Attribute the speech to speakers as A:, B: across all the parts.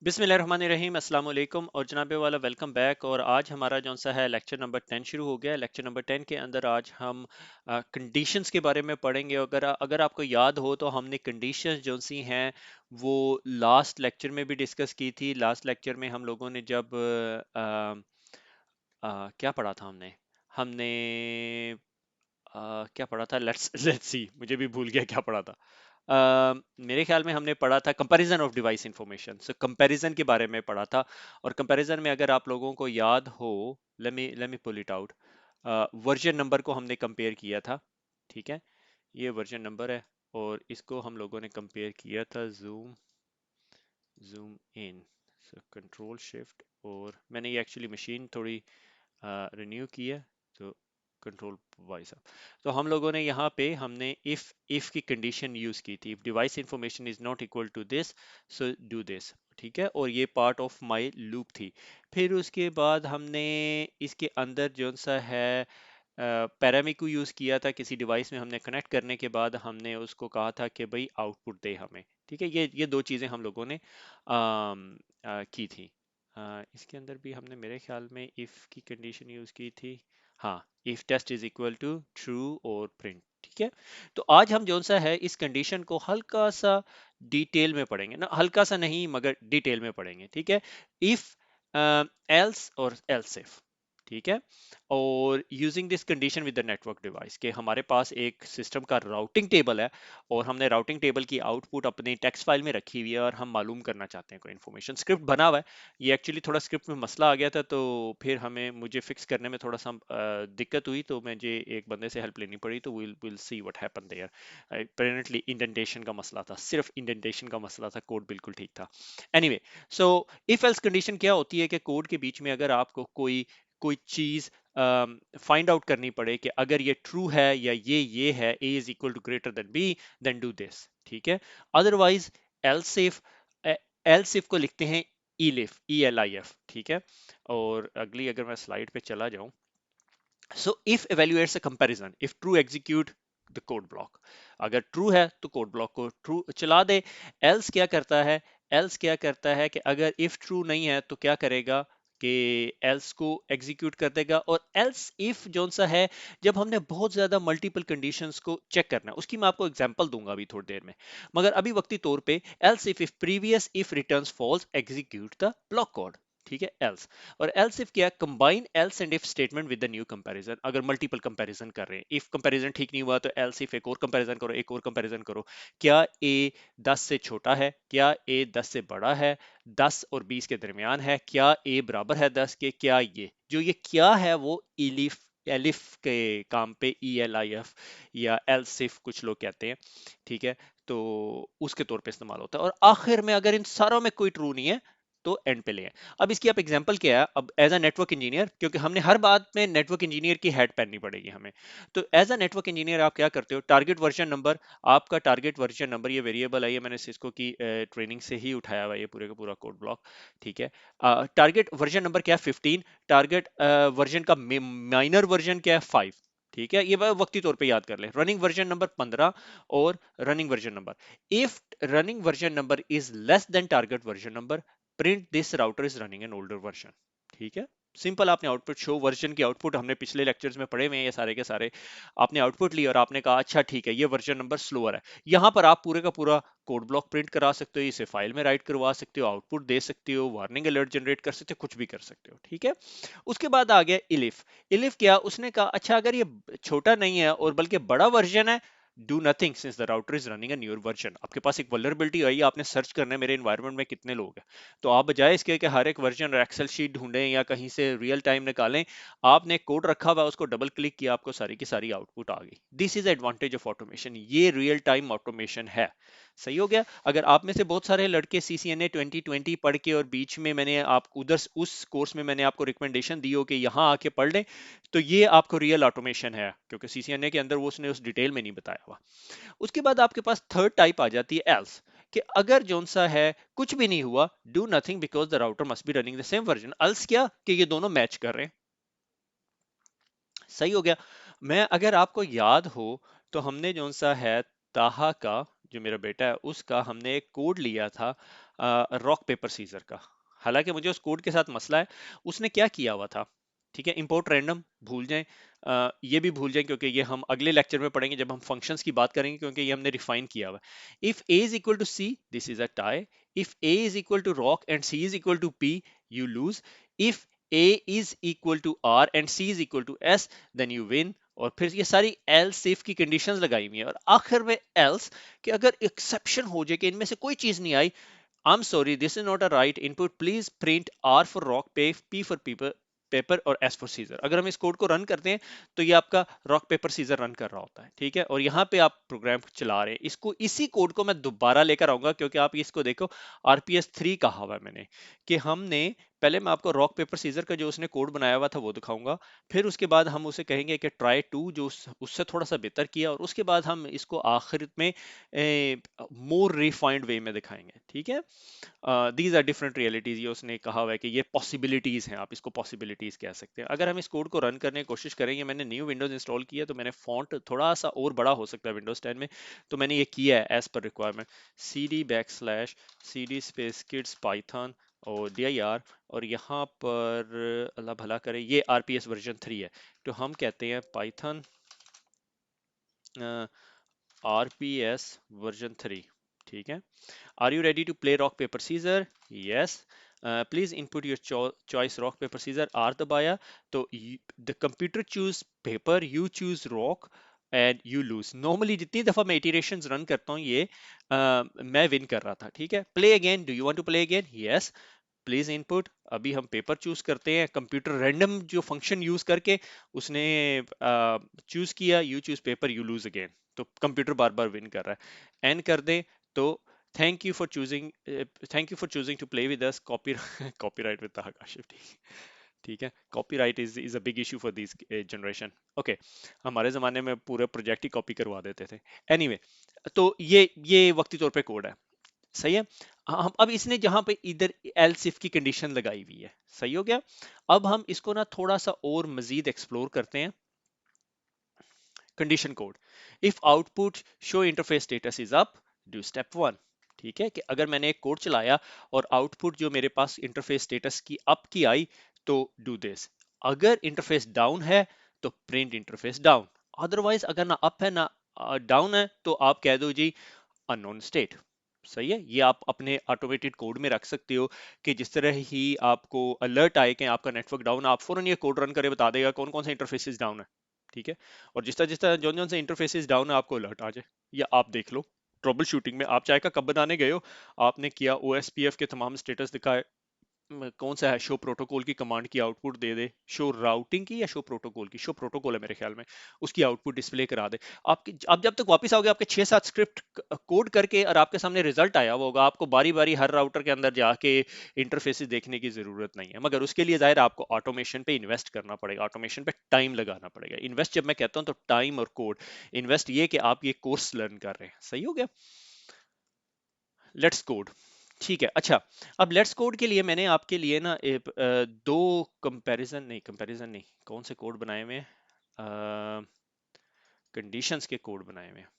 A: बिस्मिल्लाहिर्रहमानिर्रहीम अस्सलाम वालेकुम और जनाबे वाला वेलकम बैक। और आज हमारा जौन सा है लेक्चर नंबर 10 शुरू हो गया है। लेक्चर नंबर 10 के अंदर आज हम कंडीशंस के बारे में पढ़ेंगे। अगर अगर आपको याद हो तो हमने कंडीशंस जो सी हैं वो लास्ट लेक्चर में भी डिस्कस की थी। लास्ट लेक्चर में हम लोगों ने जब क्या पढ़ा था हमने हमने क्या पढ़ा था, लेट्स लेट्स सी, मुझे भी भूल गया क्या पढ़ा था। मेरे ख्याल में हमने पढ़ा था comparison of device information. So comparison के बारे में पढ़ा था। और कंपैरिजन में अगर आप लोगों को याद हो, let me pull it out. Version number को हमने कंपेयर किया था। ठीक है, ये वर्जन नंबर है और इसको हम लोगों ने कंपेयर किया था। Zoom zoom in, so control shift, और मैंने ये एक्चुअली मशीन थोड़ी रिन्यू की है, तो कंट्रोल वाई साहब। तो हम लोगों ने यहाँ पे हमने इफ की कंडीशन यूज की थी। If device information is not equal to this, so do this. ठीक है, और ये पार्ट ऑफ माय लूप थी। फिर उसके बाद हमने इसके अंदर जो सा है पैरामीटर को यूज किया था। किसी डिवाइस में हमने कनेक्ट करने के बाद हमने उसको कहा था कि भाई आउटपुट दे हमें। ठीक है, ये दो चीजें हम लोगों ने की थी। इसके अंदर भी हमने मेरे ख्याल में इफ की कंडीशन यूज की थी। हाँ, if test is equal to true और प्रिंट। ठीक है, तो आज हम जो सा है इस कंडीशन को हल्का सा डिटेल में पढ़ेंगे ना, हल्का सा नहीं मगर डिटेल में पढ़ेंगे। ठीक है, इफ एल्स और एल्स इफ। ठीक है, और using this condition with the network device के हमारे पास एक सिस्टम का राउटिंग टेबल है और हमने राउटिंग टेबल की आउटपुट अपनी टेक्स्ट फाइल में रखी हुई है और हम मालूम करना चाहते हैं कोई इन्फॉर्मेशन। स्क्रिप्ट बना हुआ है। ये एक्चुअली थोड़ा स्क्रिप्ट में मसला आ गया था, तो फिर हमें मुझे फिक्स करने में थोड़ा सा दिक्कत हुई, तो मुझे एक बंदे से हेल्प लेनी पड़ी। तो will see what happen there. Apparently indentation का मसला था, सिर्फ इंडेंटेशन का मसला था, कोड बिल्कुल ठीक था। Anyway, so if else condition क्या होती है कि कोड के बीच में अगर आपको कोई कोई चीज फाइंड आउट करनी पड़े कि अगर ये ट्रू है या ये है, a is equal to greater than b, then do this. ठीक है, otherwise else if, else if को लिखते हैं elif, elif। ठीक है, और अगली अगर मैं स्लाइड पे चला जाऊं, so if evaluates a comparison, if true execute the code block। अगर ट्रू है तो कोड ब्लॉक को ट्रू चला दे। एल्स क्या करता है, एल्स क्या करता है कि अगर इफ ट्रू नहीं है तो क्या करेगा कि एल्स को एग्जीक्यूट कर देगा। और एल्स इफ जोन सा है, जब हमने बहुत ज्यादा मल्टीपल कंडीशंस को चेक करना है, उसकी मैं आपको एग्जांपल दूंगा अभी थोड़ी देर में, मगर अभी वक्ती तौर पे else if previous if returns false execute the block code. ठीक है, एल्स। और एल्स इफ क्या, combine else and if statement with the new comparison. अगर मल्टीपल कंपैरिजन कर रहे हैं, इफ कंपैरिजन ठीक नहीं हुआ तो एल्स इफ एक और कंपैरिजन करो, एक और कंपैरिजन करो। क्या ए 10 से छोटा है, क्या ए 10 से बड़ा है, 10 और 20 के दरमियान है, क्या ए बराबर है 10 के, क्या ये क्या है वो इलिफ एलिफ के काम पे, ई एल आई एफ या एल सिफ कुछ लोग कहते हैं। ठीक है, तो उसके तौर पे इस्तेमाल होता है। और आखिर में अगर इन सारों में कोई ट्रू नहीं है तो एंड पे ले आए। अब इसकी आप एग्जांपल क्या है, अब एज अ नेटवर्क इंजीनियर, क्योंकि हमने हर बात में नेटवर्क इंजीनियर की हेड पहननी पड़ेगी हमें, तो एज अ नेटवर्क इंजीनियर आप क्या करते हो, टारगेट वर्जन नंबर। आपका टारगेट वर्जन नंबर ये वेरिएबल है, ये मैंने सिस्को की ट्रेनिंग से ही उठाया हुआ है, ये पूरे का पूरा कोड ब्लॉक। ठीक है, टारगेट वर्जन नंबर क्या है, 15। टारगेट वर्जन का माइनर वर्जन क्या है, 5। ठीक है, ये वक्ती तौर पे याद कर ले। रनिंग वर्जन नंबर 15 और running version number. If running version number is less then target version number, print this router is running an older version. ठीक है, सिंपल। आपने आउटपुट शो वर्जन की आउटपुट हमने पिछले लेक्चर्स में पढ़े हुए हैं ये सारे के सारे। आपने आउटपुट ली और आपने कहा अच्छा ठीक है, ये वर्जन नंबर स्लोअर है। यहां पर आप पूरे का पूरा कोड ब्लॉक प्रिंट करा सकते हो, इसे फाइल में राइट करवा सकते हो, आउटपुट दे सकते हो, वार्निंग अलर्ट जनरेट कर सकते हो, कुछ भी कर सकते हो। ठीक है, उसके बाद आ गया इलिफ। इलिफ क्या, उसने कहा अच्छा अगर ये छोटा नहीं है और बल्कि बड़ा वर्जन है, do nothing since the router is running a newer version. आपके पास एक वल्नरेबिलिटी आई, आपने सर्च करना है मेरे एनवायरनमेंट में कितने लोग हैं, तो आप बजाय इसके कि हर एक वर्जन एक्सेल शीट ढूंढें या कहीं से रियल टाइम निकालें, आपने कोड रखा हुआ, उसको डबल क्लिक किया, आपको सारी की सारी आउटपुट आ गई। This is advantage of automation, ये रियल टाइम ऑटोमेशन है। सही हो गया। अगर आप में से बहुत सारे लड़के CCNA 2020 पढ़ के और बीच में मैंने आप उधर उस कोर्स में मैंने आपको रिकमेंडेशन दी हो कि यहाँ आके पढ़ लें, तो ये आपको रियल ऑटोमेशन है, क्योंकि CCNA के अंदर वो उसने उस डिटेल में नहीं बताया हुआ। उसके बाद आपके पास थर्ड टाइप आ जाती है एल्स, कि अगर जोन सा है कुछ भी नहीं हुआ, do nothing because the router must be running the same version. Else क्या कि ये दोनों मैच कर रहे हैं। सही हो गया। मैं अगर आपको याद हो तो हमने जोन सा है ताहा का, जो मेरा बेटा है उसका, हमने एक कोड लिया था रॉक पेपर सीजर का। हालांकि मुझे उस कोड के साथ मसला है, उसने क्या किया हुआ था, ठीक है, इंपोर्ट रैंडम भूल जाएं, ये भी भूल जाएं क्योंकि ये हम अगले लेक्चर में पढ़ेंगे जब हम फंक्शंस की बात करेंगे, क्योंकि ये हमने रिफाइन किया हुआ है। If a is equal to c, this is a tie. If a is equal to rock and c is equal to p, you lose. If a is equal to r and c is equal to s, then you win. और फिर ये सारी else if की conditions लगाई हुई है, और आखिर में else कि अगर एक्सेप्शन हो जाए कि इनमें से कोई चीज नहीं आई, I'm sorry, this is not a right input. Please print R for rock, P for paper और S for सीजर। अगर हम इस कोड को रन करते हैं तो ये आपका रॉक पेपर सीजर रन कर रहा होता है, ठीक है। और यहाँ पे आप प्रोग्राम चला रहे हैं इसको, इसी कोड को मैं दोबारा लेकर आऊंगा, क्योंकि आप इसको देखो RPS3 कहा हुआ है मैंने कि हमने पहले मैं आपको रॉक पेपर सीजर का जो उसने कोड बनाया हुआ था वो दिखाऊंगा, फिर उसके बाद हम उसे कहेंगे कि ट्राई टू जो उससे थोड़ा सा बेहतर किया, और उसके बाद हम इसको आखिर में मोर रिफाइंड वे में दिखाएंगे, ठीक है। दीज आर डिफरेंट रियलिटीज, ये उसने कहा हुआ है कि ये पॉसिबिलिटीज हैं, आप इसको पॉसिबिलिटीज कह सकते हैं। अगर हम इस कोड को रन करने की कोशिश करेंगे, मैंने न्यू विंडोज इंस्टॉल किया तो मैंने फॉन्ट थोड़ा सा और बड़ा हो सकता है विंडोज 10 में, तो मैंने ये किया है एज पर requirement, cd space kids python और dir, और यहाँ पर अल्लाह भला करे ये RPS वर्जन 3 है, तो हम कहते हैं पाइथन RPS वर्जन 3, ठीक है। Are you ready to play rock paper scissor? Yes. Please input your choice rock paper scissor R दबाया तो the computer choose paper, you choose rock and you lose. Normally जितनी दफा मैं iterations run करता हूँ ये मैं win कर रहा था, ठीक है। Play again. Do you want to play again? Yes. Please input, अभी हम पेपर चूज करते हैं, कंप्यूटर रैंडम जो फंक्शन यूज करके उसने चूज किया, you choose paper you lose again, तो कंप्यूटर बार बार विन कर रहा है। एन कर दे तो thank you for choosing to play with us, copyright with Taha Kashif, ठीक है। Copyright is a big issue for this generation. Okay, हमारे जमाने में पूरे प्रोजेक्ट ही कॉपी करवा देते थे। एनीवे तो ये वक्ती तौर पे कोड है, सही है। हम अब इसने जहां पे इधर एल्स इफ की कंडीशन लगाई हुई है, सही हो गया। अब हम इसको ना थोड़ा सा और मजीद एक्सप्लोर करते हैं। Condition code, if output show interface status is up, do step 1, ठीक है। कि अगर मैंने एक कोड चलाया और आउटपुट जो मेरे पास इंटरफेस स्टेटस की अप की आई तो डू दिस। अगर इंटरफेस डाउन है तो प्रिंट इंटरफेस डाउन, अदरवाइज अगर ना अप है ना डाउन है तो आप कह दो जी अननोन स्टेट, सही है। ये आप अपने ऑटोमेटेड कोड में रख सकते हो कि जिस तरह ही आपको अलर्ट आए कि आपका नेटवर्क डाउन, आप फौरन ये कोड रन करे बता देगा कौन कौन से इंटरफेसेस डाउन है, ठीक है। और जिस तरह जौन जौन से इंटरफेसेस डाउन है आपको अलर्ट आ जाए, या आप देख लो ट्रबल शूटिंग में आप चाहे का कब बनाने गए हो, आपने किया OSPF के तमाम स्टेटस दिखाए, कौन सा है शो प्रोटोकॉल की कमांड की आउटपुट दे दे, शो राउटिंग की या शो प्रोटोकॉल की, शो प्रोटोकॉल है मेरे ख्याल में, उसकी आउटपुट डिस्प्ले करा दे। आपकी आप जब तक वापस आओगे आपके 6-7 स्क्रिप्ट कोड करके और आपके सामने रिजल्ट आया हुआ होगा, आपको बारी बारी हर राउटर के अंदर जाके इंटरफेसेस देखने की जरूरत नहीं है। मगर उसके लिए जाहिर आपको ऑटोमेशन पे इन्वेस्ट करना पड़ेगा, ऑटोमेशन पे टाइम लगाना पड़ेगा। इन्वेस्ट जब मैं कहता हूँ तो टाइम और कोड इन्वेस्ट, ये कि आप ये कोर्स लर्न कर रहे हैं, सही हो गया। लेट्स कोड, ठीक है। अच्छा, अब लेट्स कोड के लिए मैंने आपके लिए ना दो कंपैरिजन नहीं, कौन से कोड बनाए हुए हैं, कंडीशंस के कोड बनाए हुए हैं,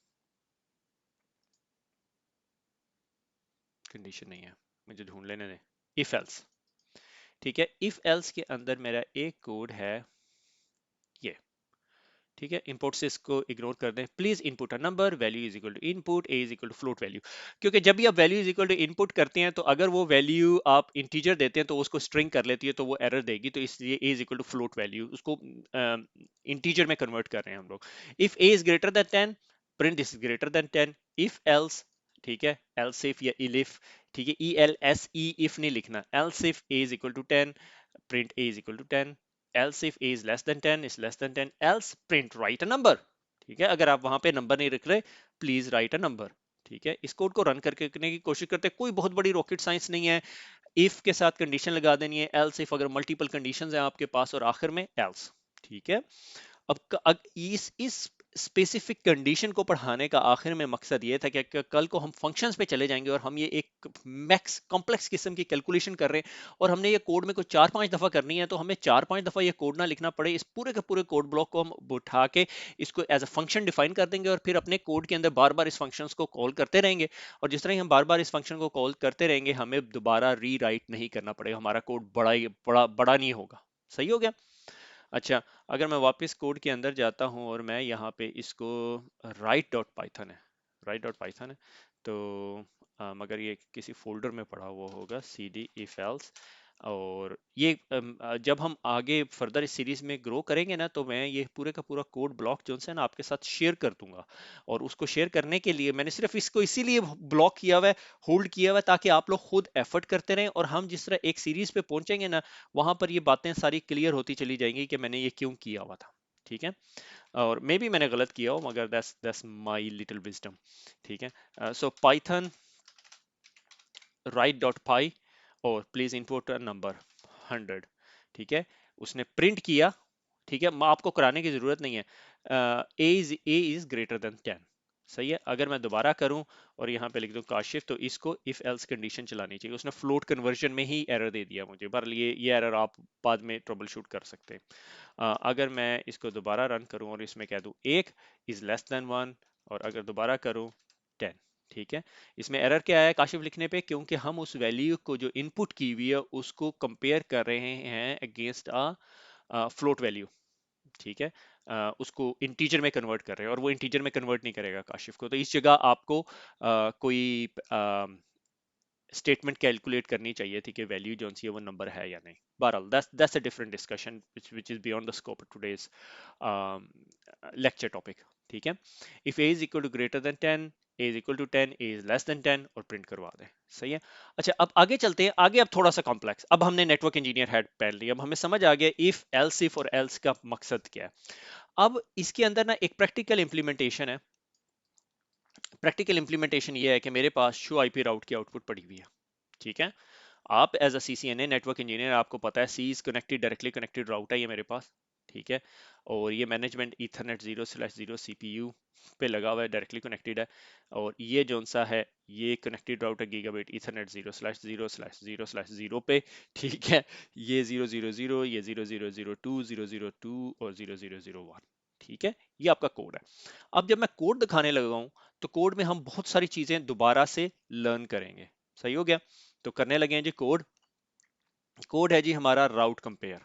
A: कंडीशन नहीं है, मुझे ढूंढ लेने दें। इफ एल्स, ठीक है। इफ एल्स के अंदर मेरा एक कोड है ये, ठीक है। इंपोर्ट से इसको इग्नोर कर दें। Please input a number, value is equal to input, A is equal to float value, क्योंकि जब भी आप value is equal to input करते हैं तो अगर वो वैल्यू आप इंटीजर देते हैं तो उसको स्ट्रिंग कर लेती है, तो वो एरर देगी, तो इसलिए A is equal to float value, उसको इंटीजर में कन्वर्ट कर रहे हैं हम लोग। If A is greater than 10, print this is greater than 10। If else, ठीक है, एल्स इफ या इफ, ठीक है, ELSE इफ नहीं लिखना, else if A is equal to 10, print a is equal to 10, else if a is less than 10 is less than 10, else print write a number, ठीक है। अगर आप वहां पे नंबर नहीं रख रहे, प्लीज राइट अ नंबर, ठीक है। इस कोड को रन करके करने की कोशिश करते हैं, कोई बहुत बड़ी रॉकेट साइंस नहीं है। इफ के साथ कंडीशन लगा देनी है, एल्स इफ अगर मल्टीपल कंडीशंस हैं आपके पास, और आखिर में एल्स, ठीक है। अब इस स्पेसिफिक कंडीशन को पढ़ाने का आखिर में मकसद ये था कि कल को हम फंक्शंस पे चले जाएंगे और हम ये एक मैक्स कॉम्प्लेक्स किस्म की कैलकुलेशन कर रहे हैं और हमने ये कोड में कुछ 4-5 दफा करनी है, तो हमें 4-5 दफा ये कोड ना लिखना पड़े। इस पूरे के पूरे कोड ब्लॉक को हम उठा के इसको एज अ फंक्शन डिफाइन कर देंगे और फिर अपने कोड के अंदर बार बार इस फंक्शन को कॉल करते रहेंगे। और जिस तरह ही हम बार बार इस फंक्शन को कॉल करते रहेंगे, हमें दोबारा री राइट नहीं करना पड़ेगा, हमारा कोड बड़ा नहीं होगा। सही हो गया। अच्छा, अगर मैं वापस कोड के अंदर जाता हूँ और मैं यहाँ पे इसको राइट डॉट पाइथन है, राइट डॉट पाइथन है, तो मगर ये किसी फोल्डर में पड़ा हुआ होगा, सी डी इफ एल्स। और ये जब हम आगे फर्दर इस सीरीज में ग्रो करेंगे ना, तो मैं ये पूरे का पूरा कोड ब्लॉक जो है ना आपके साथ शेयर कर दूंगा। और उसको शेयर करने के लिए मैंने सिर्फ इसको इसीलिए ब्लॉक किया हुआ है, होल्ड किया हुआ है, ताकि आप लोग खुद एफर्ट करते रहें और हम जिस तरह एक सीरीज पे पहुंचेंगे ना, वहां पर ये बातें सारी क्लियर होती चली जाएंगी कि मैंने ये क्यों किया हुआ था। ठीक है। और मे भी मैंने गलत किया हो, मगर दैट्स माय लिटिल विजडम। ठीक है। सो पाइथन राइट डॉट पाई और प्लीज इनपुट अ नंबर 100। ठीक है, उसने प्रिंट किया। ठीक है, आपको कराने की जरूरत नहीं है। ए इज ग्रेटर देन 10। सही है। अगर मैं दोबारा करूं और यहाँ पे लिख दूं काशिफ, तो इसको इफ एल्स कंडीशन चलानी चाहिए। उसने फ्लोट कन्वर्जन में ही एरर दे दिया मुझे, पर ये एरर आप बाद में ट्रबल शूट कर सकते हैं। अगर मैं इसको दोबारा रन करूं और इसमें कह दूं 1 is less than 1, और अगर दोबारा करूं 10। ठीक है। इसमें एरर क्या है काशिफ लिखने पे? क्योंकि हम उस वैल्यू को जो इनपुट की हुई है उसको कंपेयर कर रहे हैं अगेंस्ट अ फ्लोट वैल्यू। ठीक है। उसको इंटीजर में कन्वर्ट कर रहे हैं और वो इंटीजर में कन्वर्ट नहीं करेगा काशिफ को। तो इस जगह आपको कोई स्टेटमेंट कैलकुलेट करनी चाहिए थी कि वैल्यू जो सी है वो नंबर है या नहीं। बहरहाल that's a different discussion which is beyond the scope of today's lecture topic. ठीक है। If A is equal to greater than 10, A is equal to 10, A is less than 10, और प्रिंट करवा दें। सही है। अच्छा, अब आगे चलते हैं। आगे अब थोड़ा सा कॉम्प्लेक्स, अब हमने नेटवर्क इंजीनियर हेड पहन लिया, अब हमें समझ आ गया इफ और एल्स का मकसद क्या है। अब इसके अंदर ना एक प्रैक्टिकल इंप्लीमेंटेशन है। प्रैक्टिकल इंप्लीमेंटेशन ये है कि मेरे पास शो आईपी राउट की आउटपुट पड़ी हुई है। ठीक है। आप as a CCNA network engineer, आपको पता है C is connected, directly connected route है ये मेरे पास। ठीक है। और ये मैनेजमेंट ईथरनेट 0/0 सीपीयू पे लगा हुआ है, डायरेक्टली कनेक्टेड है। और ये जो सा है ये कनेक्टेड राउट है गीगाबिट ईथरनेट 0/0/0/0 पे। ठीक है। ये 000, ये 0002, 002 और 0001। ठीक है, ये आपका कोड है। अब जब मैं कोड दिखाने लगा हूं, तो कोड में हम बहुत सारी चीजें दोबारा से लर्न करेंगे। सही हो गया। तो करने लगे हैं जी कोड। कोड है जी हमारा राउट कंपेयर।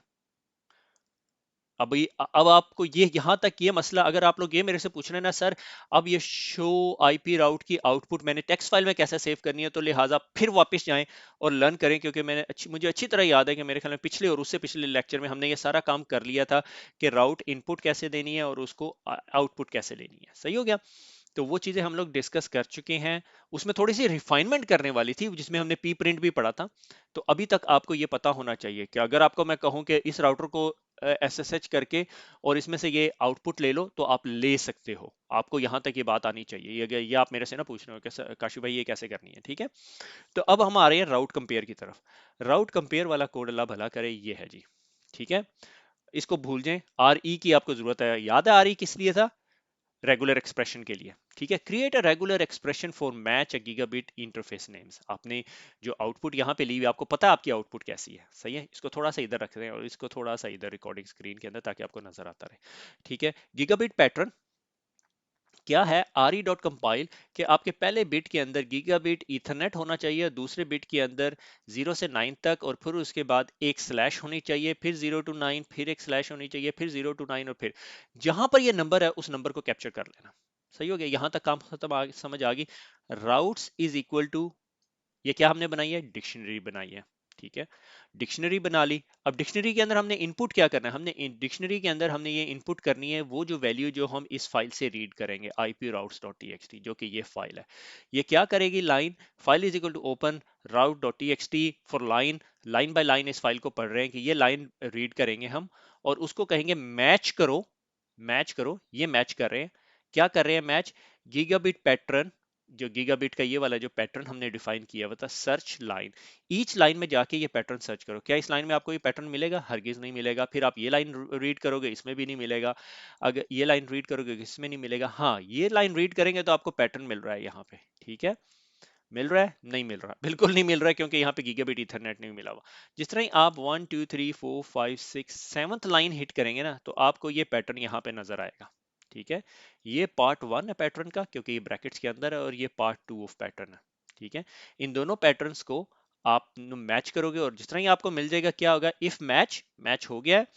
A: अब आपको ये यहां तक ये मसला, अगर आप लोग ये मेरे से पूछ रहे हैं ना सर, अब ये शो आईपी राउट की आउटपुट मैंने टेक्स्ट फाइल में कैसे सेव करनी है, तो लिहाजा फिर वापस जाएं और लर्न करें, क्योंकि मुझे अच्छी तरह याद है कि मेरे ख्याल में पिछले और उससे पिछले लेक्चर में हमने ये सारा काम कर लिया था कि राउट इनपुट कैसे देनी है और उसको आउटपुट कैसे लेनी है। सही हो गया। तो वो चीजें हम लोग डिस्कस कर चुके हैं। उसमें थोड़ी सी रिफाइनमेंट करने वाली थी, जिसमें हमने पी प्रिंट भी पढ़ा था। तो अभी तक आपको ये पता होना चाहिए कि अगर आपको मैं कहूं कि इस राउटर को एसएसएच करके और इसमें से ये आउटपुट ले लो, तो आप ले सकते हो। आपको यहां तक ये बात आनी चाहिए। ये आप मेरे से ना पूछ रहे हो कि काशी भाई ये कैसे करनी है। ठीक है। तो अब हम आ रहे हैं राउट कंपेयर की तरफ। राउट कंपेयर वाला कोड अल्लाह भला करे ये है जी। ठीक है। इसको भूल जाएं, आर ई की आपको जरूरत है। याद है आर ई किस लिए था? रेगुलर एक्सप्रेशन के लिए। ठीक है। Create a regular expression for match a gigabit interface names. आपने जो आउटपुट यहाँ पे ली हुई, आपको पता है आपकी आउटपुट कैसी है। सही है। इसको थोड़ा सा इधर रख दें और इसको थोड़ा सा इधर रिकॉर्डिंग स्क्रीन के अंदर, ताकि आपको नजर आता रहे। ठीक है। गीगाबिट पैटर्न क्या है? आर ई डॉट कंपाइल कि आपके पहले बिट के अंदर गीगाबिट ईथरनेट होना चाहिए, दूसरे बिट के अंदर 0 से 9 तक, और फिर उसके बाद एक स्लैश होनी चाहिए, फिर 0 to 9, फिर एक स्लैश होनी चाहिए, फिर 0 to 9, और फिर जहां पर ये नंबर है उस नंबर को कैप्चर कर लेना। सही हो गया। यहां तक काम खत्म, समझ आ गई। राउट्स इज इक्वल टू, ये क्या हमने बनाई है? डिक्शनरी बनाई है। ठीक है। डिक्शनरी बना ली। अब डिक्शनरी के अंदर हमने इनपुट क्या करना है? हमने डिक्शनरी के अंदर हमने ये इनपुट करनी है वो जो वैल्यू जो हम इस फाइल से रीड करेंगे, iproutes.txt, जो कि ये फाइल है। ये क्या करेगी? Line, file is equal to open route.txt for line. Line by line इस फाइल को पढ़ रहे हैं कि ये लाइन रीड करेंगे हम, और उसको कहेंगे मैच करो। मैच करो, ये मैच कर रहे हैं। क्या कर रहे हैं? मैच गीगाबिट पैटर्न जो गीगाबिट का ये वाला जो पैटर्न हमने डिफाइन किया हुआ था, सर्च लाइन, ईच लाइन में जाके ये पैटर्न सर्च करो। क्या इस लाइन में आपको ये पैटर्न मिलेगा? हरगिज नहीं मिलेगा। फिर आप ये लाइन रीड करोगे, इसमें भी नहीं मिलेगा। अगर ये लाइन रीड करोगे, इसमें नहीं मिलेगा। हाँ, ये लाइन रीड करेंगे तो आपको पैटर्न मिल रहा है यहाँ पे, ठीक है। मिल रहा है? नहीं मिल रहा, बिल्कुल नहीं मिल रहा है, क्योंकि यहाँ पे गीगाबिट ईथरनेट नहीं मिला हुआ। जिस तरह ही आप 1 2 3 4 5 6 7th लाइन हिट करेंगे ना, तो आपको ये पैटर्न यहाँ पे नजर आएगा, ठीक है। ये पार्ट 1 है पैटर्न का, क्योंकि ये ब्रैकेट्स के अंदर है, और ये पार्ट 2 ऑफ पैटर्न है, ठीक है। इन दोनों पैटर्न्स को आप मैच करोगे, और जिस तरह ही आपको मिल जाएगा, क्या होगा, इफ मैच, मैच हो गया है,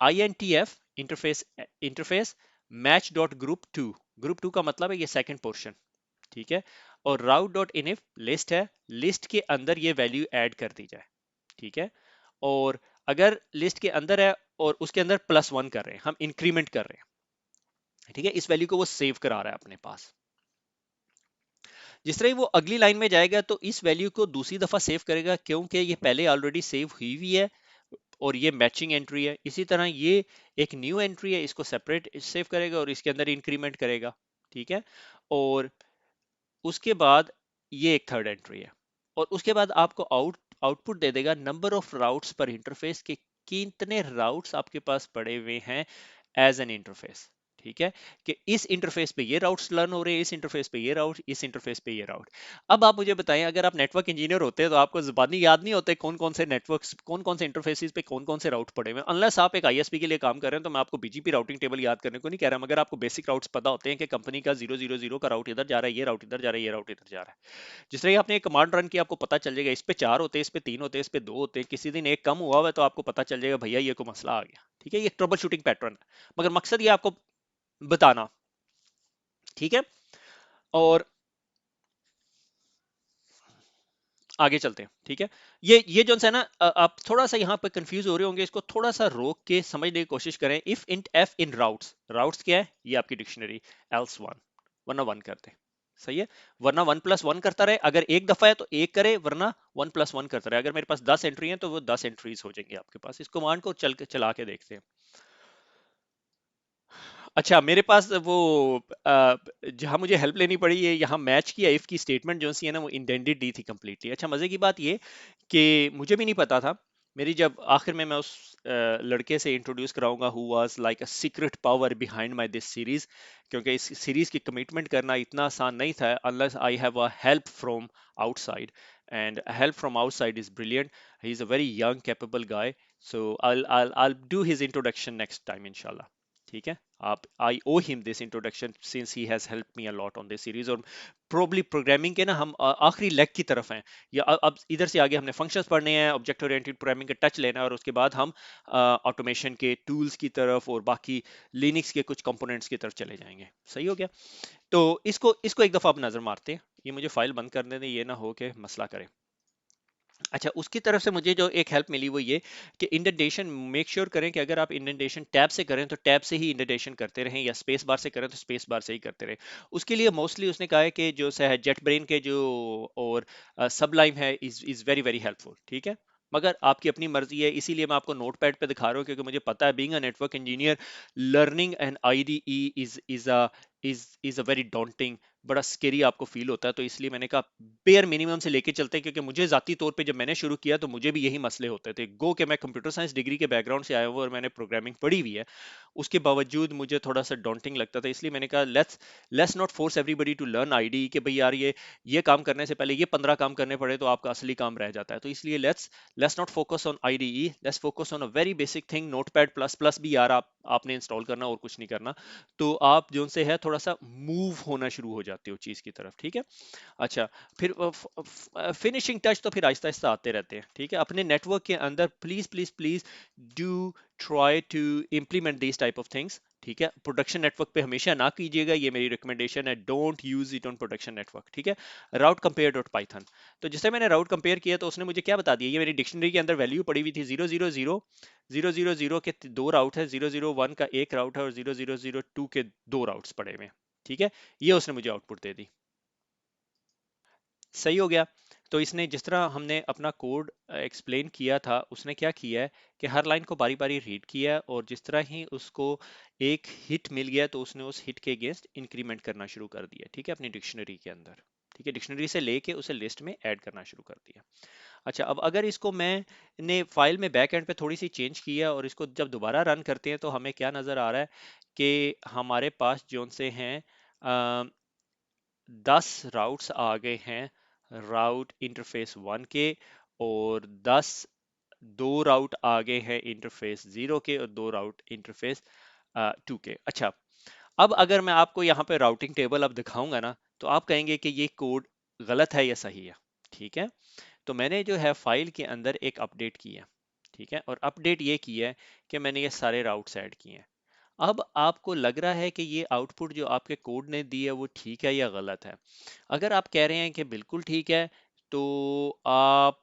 A: INTF interface, interface match dot group two, group two का मतलब है ये सेकंड पोर्शन, ठीक है। और राउट डॉट इनिफ लिस्ट है, लिस्ट के अंदर ये वैल्यू ऐड कर दी जाए, ठीक है। और अगर लिस्ट के अंदर है और उसके अंदर +1 कर रहे हैं, हम इंक्रीमेंट कर रहे हैं, ठीक है, इस वैल्यू को वो सेव करा रहा है अपने पास। जिस तरह ही वो अगली लाइन में जाएगा तो इस वैल्यू को दूसरी दफा सेव करेगा, क्योंकि ये पहले ऑलरेडी सेव हुई हुई है, और ये मैचिंग एंट्री है। इसी तरह ये एक न्यू एंट्री है, इसको सेपरेट सेव करेगा और इसके अंदर इंक्रीमेंट करेगा, ठीक है। और उसके बाद ये एक थर्ड एंट्री है, और उसके बाद आपको आउटपुट दे देगा नंबर ऑफ राउट्स पर इंटरफेस के, कितने राउट्स आपके पास पड़े हुए हैं एज एन इंटरफेस, ठीक है। कि इस इंटरफेस पे ये राउट्स लर्न हो रहे हैं, इस इंटरफेस पे ये राउट, इस इंटरफेस पे ये राउट। अब आप मुझे बताएं, अगर आप नेटवर्क इंजीनियर होते तो आपको जुबानी याद नहीं होते कौन कौन से नेटवर्क्स, कौन कौन से इंटरफेसेस पे कौन कौन से राउट पड़े हुए हैं। अनलेस आप एक आईएसपी के लिए काम कर रहे हैं, तो मैं आपको बीजीपी राउटिंग टेबल याद करने को नहीं कह रहा, मगर आपको बेसिक राउट्स पता होते हैं कि कंपनी का 000 का राउट इधर जा रहा है, ये राउट इधर जा रहा है, ये राउट इधर जा रहा है। जिस तरह आपने एक कमांड रन किया, आपको पता चल जाएगा इस पे 4 होते हैं, इस पे 3 होते हैं, इस पे 2 होते हैं, किसी दिन एक कम हुआ हुआ है तो आपको पता चल जाएगा भैया ये को मसला आ गया, ठीक है। ये ट्रबल शूटिंग पैटर्न है, मगर मकसद ये आपको बताना, ठीक है। और आगे चलते हैं, ठीक है। ये जो है ना, आप थोड़ा सा यहाँ पे कंफ्यूज हो रहे होंगे, इसको थोड़ा सा रोक के समझने की कोशिश करें। If int F in routes, routes क्या है, ये आपकी डिक्शनरी, एल्स 1, वरना 1 करते हैं, सही है। वरना 1+1 करता रहे, अगर एक दफा है तो एक करे, वरना 1+1 करता रहे। अगर मेरे पास 10 एंट्री है तो वो 10 एंट्रीज हो जाएंगी आपके पास। इस कमांड को चला के देखते हैं। अच्छा, मेरे पास वो जहाँ मुझे हेल्प लेनी पड़ी है, यहाँ मैच किया, इफ की स्टेटमेंट जो सी है ना, वो इंटेंडेड दी थी कंप्लीटली। अच्छा, मजे की बात ये कि मुझे भी नहीं पता था। मेरी जब आखिर में मैं उस लड़के से इंट्रोड्यूस कराऊंगा, who was like a secret power behind my this series, क्योंकि इस सीरीज की कमिटमेंट करना इतना आसान नहीं था unless I have a help from outside, and help from outside is brilliant. He is a very young capable guy, so I'll do his introduction next time inshallah, ठीक है। आप, I owe him this introduction since he has helped me a lot on this series. और probably programming के ना हम आखिरी leg की तरफ हैं, या अब इधर से आगे हमने फंक्शंस पढ़ने हैं, ऑब्जेक्ट ओरिएंटेड प्रोग्रामिंग का टच लेना है, और उसके बाद हम ऑटोमेशन के टूल्स की तरफ और बाकी लिनक्स के कुछ कंपोनेंट्स की तरफ चले जाएंगे। सही हो गया। तो इसको इसको एक दफा आप नजर मारते हैं। ये मुझे फाइल बंद करने दें, ये ना हो के मसला करे। अच्छा, उसकी तरफ से मुझे जो एक हेल्प मिली वो ये कि इंडेंटेशन मेक श्योर करें कि अगर आप इंडेंटेशन टैब से करें तो टैब से ही इंडेंटेशन करते रहें, या स्पेस बार से करें तो स्पेस बार से ही करते रहें। उसके लिए मोस्टली उसने कहा है कि जो है जेट ब्रेन के जो और सबलाइम है इज वेरी वेरी हेल्पफुल, ठीक है। मगर आपकी अपनी मर्जी है, इसीलिए मैं आपको नोटपैड पे दिखा रहा हूँ, क्योंकि मुझे पता है being a network engineer, learning an IDE is a very daunting, बड़ा स्केरी आपको फील होता है। तो इसलिए मैंने कहा बेयर मिनिमम से लेके चलते हैं, क्योंकि मुझे जाती तौर पे जब मैंने शुरू किया तो मुझे भी यही मसले होते थे। गो कि मैं कंप्यूटर साइंस डिग्री के बैकग्राउंड से आया हूँ और मैंने प्रोग्रामिंग पढ़ी हुई है, उसके बावजूद मुझे थोड़ा सा डॉन्टिंग लगता था। इसलिए मैंने कहा let's not force everybody to learn IDE, कि भाई यार ये काम करने से पहले ये 15 काम करने पड़े तो आपका असली काम रह जाता है। तो इसलिए let's not focus on IDE, let's focus on a very basic thing, notepad plus plus भी यार आपने इंस्टॉल करना और कुछ नहीं करना। तो आप जो से है थोड़ा सा मूव होना शुरू हो जाते हो चीज की तरफ, ठीक है। अच्छा, फिर फिनिशिंग टच तो फिर आहिस्ता आहिस्ता आते रहते हैं, ठीक है। अपने नेटवर्क के अंदर please please please do try to implement this type of things, ठीक है। प्रोडक्शन नेटवर्क पे हमेशा ना कीजिएगा, ये मेरी रिकमेंडेशन है, don't use it on production network, ठीक है। राउट कंपेयर डॉट पाइथन, तो जिससे मैंने राउट कंपेयर किया तो उसने मुझे क्या बता दिया, ये मेरी डिक्शनरी के अंदर वैल्यू पड़ी हुई थी, 000 के 2 राउट है, 001 का एक राउट है, और 0002 के 2 राउट्स पड़े हुए हैं, ठीक है। ये उसने मुझे आउटपुट दे दी। सही हो गया। तो इसने जिस तरह हमने अपना कोड एक्सप्लेन किया था, उसने क्या किया है कि हर लाइन को बारी बारी रीड किया है, और जिस तरह ही उसको एक हिट मिल गया तो उसने उस हिट के अगेंस्ट इंक्रीमेंट करना शुरू कर दिया, ठीक है, अपनी डिक्शनरी के अंदर। ठीक है, डिक्शनरी से लेके उसे लिस्ट में ऐड करना शुरू कर दिया। अच्छा, अब अगर इसको मैंने फाइल में बैक एंड पे थोड़ी सी चेंज किया और इसको जब दोबारा रन करते हैं तो हमें क्या नज़र आ रहा है कि हमारे पास जो से हैं 10 राउट्स आ गए हैं राउट इंटरफेस 1 के, और 2 राउट आ गए हैं इंटरफेस 0 के, और 2 राउट इंटरफेस 2 के। अच्छा, अब अगर मैं आपको यहाँ पे राउटिंग टेबल अब दिखाऊंगा ना, तो आप कहेंगे कि ये कोड गलत है या सही है। ठीक है, तो मैंने जो है फाइल के अंदर एक अपडेट किया, ठीक है, और अपडेट ये किया है कि मैंने ये सारे राउट्स ऐड किए हैं। अब आपको लग रहा है कि ये आउटपुट जो आपके कोड ने दी है वो ठीक है या गलत है। अगर आप कह रहे हैं कि बिल्कुल ठीक है, तो आप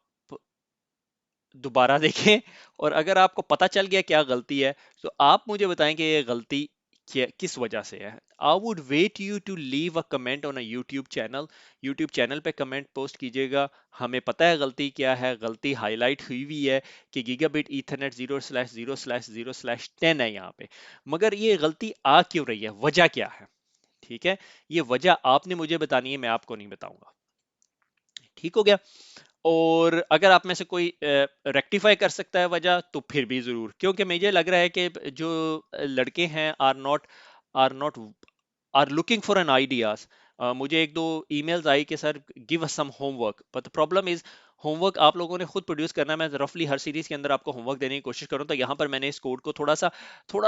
A: दोबारा देखें, और अगर आपको पता चल गया क्या गलती है, तो आप मुझे बताएं कि ये गलती किस वजह से है। I would wait you to leave a comment on a YouTube channel. YouTube channel पे कमेंट पोस्ट कीजिएगा, हमें पता है गलती क्या है। गलती हाईलाइट हुई हुई है कि गीगाबिट ईथरनेट 0/0/0/10 है यहाँ पे, मगर ये गलती आ क्यों रही है, वजह क्या है। ठीक है, ये वजह आपने मुझे बतानी है, मैं आपको नहीं बताऊंगा। ठीक हो गया। और अगर आप में से कोई रेक्टिफाई कर सकता है वजह, तो फिर भी जरूर, क्योंकि मुझे लग रहा है कि जो लड़के हैं are not are looking for an ideas. मुझे एक दो ईमेल्स आई कि sir give us some homework, but the problem is homework आप लोगों ने खुद प्रोड्यूस करना है। मैं रफली हर सीरीज के अंदर आपको होमवर्क देने की कोशिश करूँ, तो यहाँ पर मैंने इस कोड को थोड़ा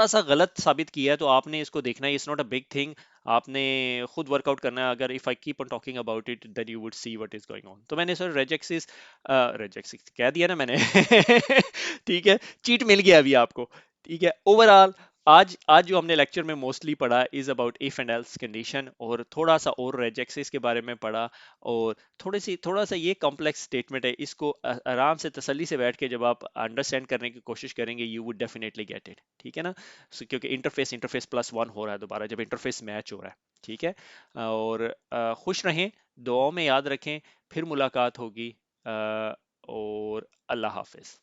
A: सा गलत साबित किया है, तो आपने इसको देखना है। It's not a big thing, आपने खुद वर्कआउट करना है। अगर if I keep on talking about it then you would see what is going on. तो मैंने सर रेजेक्सिस रेजेक्सिस कह दिया ना मैंने ठीक है, चीट मिल गया अभी आपको। ठीक है, ओवरऑल आज आज जो हमने लेक्चर में मोस्टली पढ़ा is about if and else condition, और थोड़ा सा और रेजेक्सिस के बारे में पढ़ा, और थोड़ा सा ये कॉम्प्लेक्स स्टेटमेंट है, इसको आराम से तसल्ली से बैठ के जब आप अंडरस्टैंड करने की कोशिश करेंगे you would definitely get it. ठीक है ना, क्योंकि इंटरफेस +1 हो रहा है दोबारा जब इंटरफेस मैच हो रहा है। ठीक है, और खुश रहें, दुआओं में याद रखें, फिर मुलाकात होगी, और अल्लाह हाफिज।